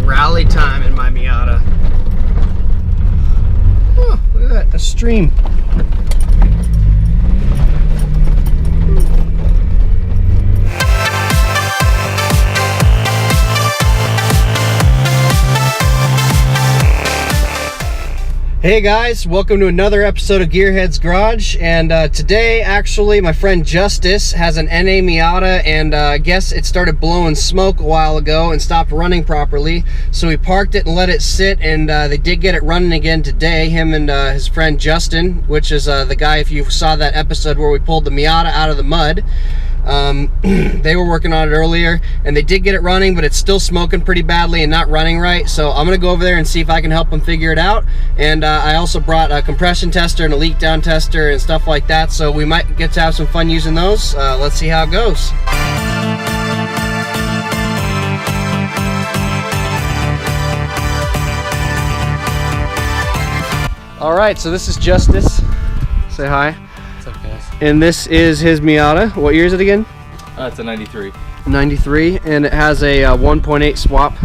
rally time in my Miata. Oh, look at that, a stream. Hey guys, welcome to another episode of Gearheads Garage, and today actually my friend Justice has an NA Miata, and I guess it started blowing smoke a while ago and stopped running properly, so we parked it and let it sit, and they did get it running again today, him and his friend Justin, which is the guy, if you saw that episode where we pulled the Miata out of the mud. They were working on it earlier and they did get it running, but it's still smoking pretty badly and not running right, so I'm gonna go over there and see if I can help them figure it out. And I also brought a compression tester and a leak down tester and stuff like that, so we might get to have some fun using those. Let's see how it goes. All right, so this is Justice. Say hi. And this is his Miata. What year is it again? It's a 93. 93, and it has a 1.8 swap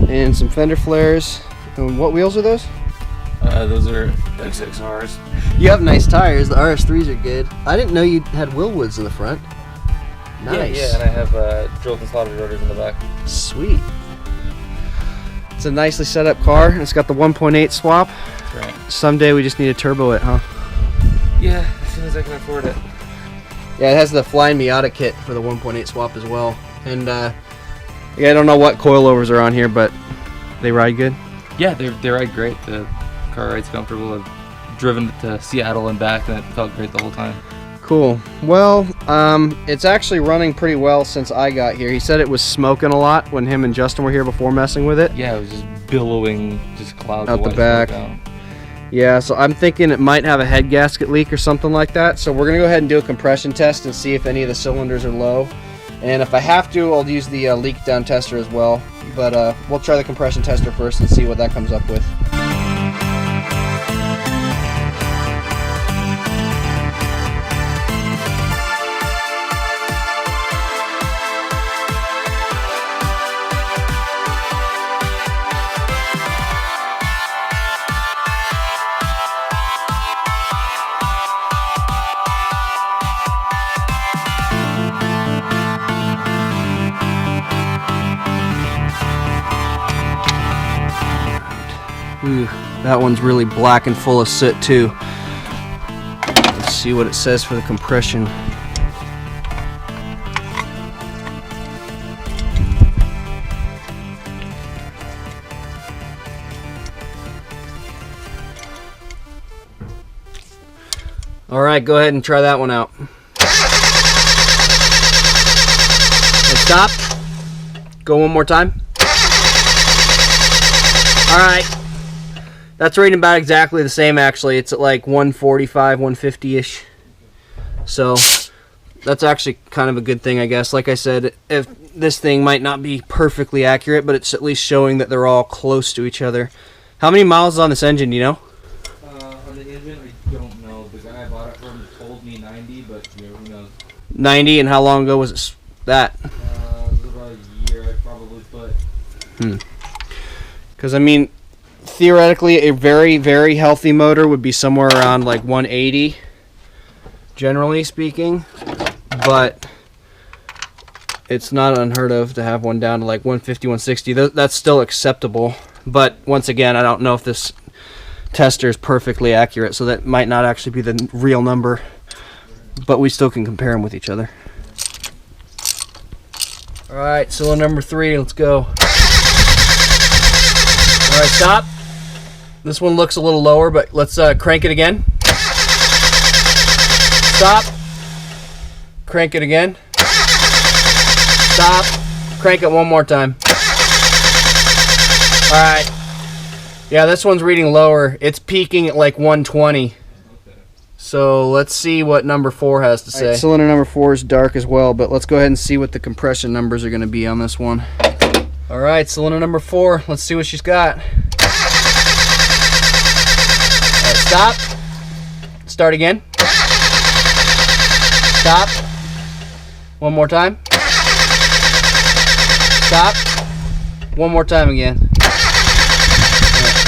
and some fender flares. And what wheels are those? Those are X6Rs. You have nice tires. The RS3s are good. I didn't know you had Willwoods in the front. Nice. Yeah, and I have drilled and slotted rotors in the back. Sweet. It's a nicely set up car, and it's got the 1.8 swap. That's right. Someday we just need to turbo it, huh? Yeah, as soon as I can afford it. Yeah, it has the Flying Miata kit for the 1.8 swap as well. And yeah, I don't know what coilovers are on here, but they ride good? Yeah, they ride great. The car rides comfortable. I've driven it to Seattle and back, and it felt great the whole time. Cool. Well, it's actually running pretty well since I got here. He said it was smoking a lot when him and Justin were here before messing with it. Yeah, it was just billowing, just clouds out of the back. Down. Yeah, so I'm thinking it might have a head gasket leak or something like that. So we're gonna go ahead and do a compression test and see if any of the cylinders are low. And if I have to, I'll use the leak down tester as well. But we'll try the compression tester first and see what that comes up with. Ooh, that one's really black and full of soot too. Let's see what it says for the compression. All right, go ahead and try that one out. And stop. Go one more time. All right. That's rating about exactly the same, actually. It's at like 145, 150-ish. So that's actually kind of a good thing, I guess. Like I said, if this thing might not be perfectly accurate, but it's at least showing that they're all close to each other. How many miles is on this engine, do you know? On the engine, I don't know. The guy I bought it from told me 90, but you know, who knows. 90, and how long ago was it that? It was about a year, I'd probably put. Because, I mean, theoretically, a very, very healthy motor would be somewhere around like 180, generally speaking, but it's not unheard of to have one down to like 150, 160. That's still acceptable, but once again, I don't know if this tester is perfectly accurate, so that might not actually be the real number, but we still can compare them with each other. All right, cylinder number 3, let's go. All right, stop. This one looks a little lower, but let's crank it again. Stop. Crank it again. Stop. Crank it one more time. All right. Yeah, this one's reading lower. It's peaking at like 120. So let's see what number 4 has to say. Right, cylinder number 4 is dark as well, but let's go ahead and see what the compression numbers are going to be on this one. All right, cylinder number 4. Let's see what she's got. All right, stop. Start again. Stop. One more time. Stop. One more time again.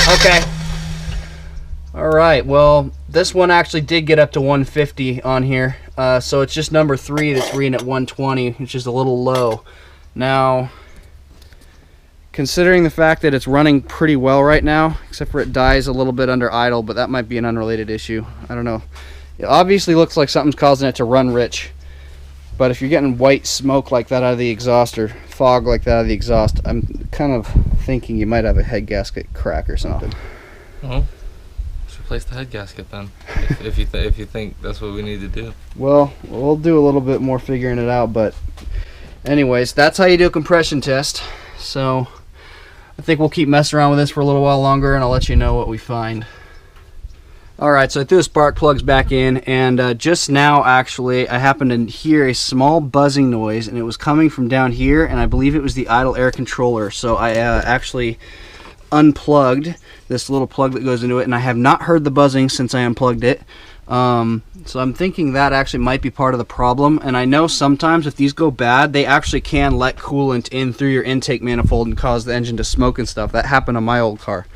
Okay. All right, well, this one actually did get up to 150 on here. So it's just number 3 that's reading at 120, which is a little low. Now, considering the fact that it's running pretty well right now, except for it dies a little bit under idle, but that might be an unrelated issue. I don't know. It obviously looks like something's causing it to run rich. But if you're getting white smoke like that out of the exhaust, or fog like that out of the exhaust, I'm kind of thinking you might have a head gasket crack or something. Well, let's replace the head gasket then, if you think that's what we need to do. Well, we'll do a little bit more figuring it out, but anyways, that's how you do a compression test. So I think we'll keep messing around with this for a little while longer, and I'll let you know what we find. Alright, so I threw the spark plugs back in, and just now actually I happened to hear a small buzzing noise, and it was coming from down here, and I believe it was the idle air controller. So I actually unplugged this little plug that goes into it, and I have not heard the buzzing since I unplugged it. So I'm thinking that actually might be part of the problem, and I know sometimes if these go bad, they actually can let coolant in through your intake manifold and cause the engine to smoke and stuff. That happened on my old car.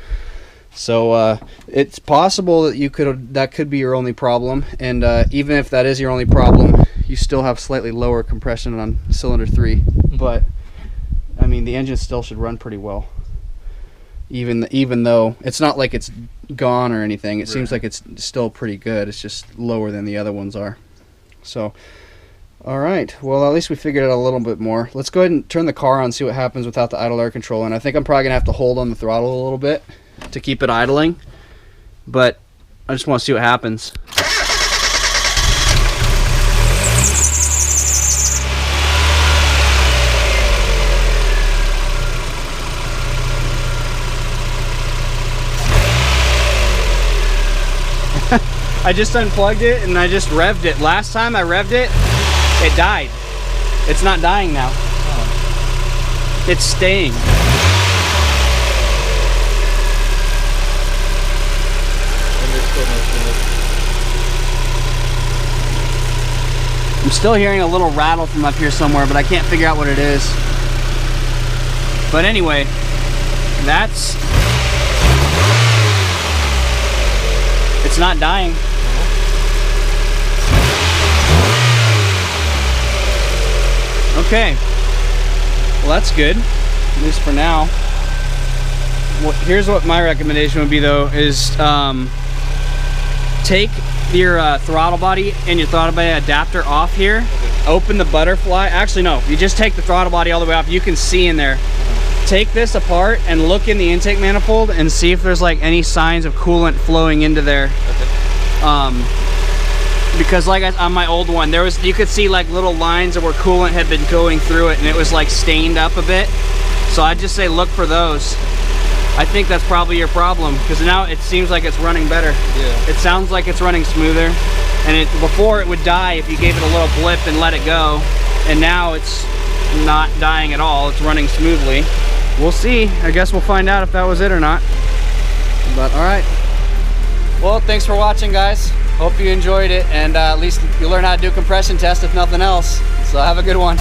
So it's possible that that could be your only problem, and even if that is your only problem, you still have slightly lower compression on cylinder 3. But I mean, the engine still should run pretty well, even though it's not like it's gone or anything. It seems like it's still pretty good. It's just lower than the other ones are. So all right, well, at least we figured it out a little bit more. Let's go ahead and turn the car on, see what happens without the idle air control. And I think I'm probably gonna have to hold on the throttle a little bit to keep it idling, but I just want to see what happens. I just unplugged it and I just revved it. Last time I revved it, it died. It's not dying now. It's staying. I'm still hearing a little rattle from up here somewhere, but I can't figure out what it is. But anyway, it's not dying. Okay, well, that's good, at least for now. Well, here's what my recommendation would be though, is take your throttle body and your throttle body adapter off here. Okay. Open the butterfly. Actually, no, you just take the throttle body all the way off. You can see in there. Take this apart and look in the intake manifold and see if there's like any signs of coolant flowing into there. Okay. Because like on my old one, you could see like little lines of where coolant had been going through it, and it was like stained up a bit. So I'd just say look for those. I think that's probably your problem, because now it seems like it's running better. Yeah. It sounds like it's running smoother, and before it would die if you gave it a little blip and let it go, and now it's not dying at all. It's running smoothly. We'll see. I guess we'll find out if that was it or not. But all right. Well, thanks for watching, guys. Hope you enjoyed it, and at least you learn how to do a compression test if nothing else. So have a good one.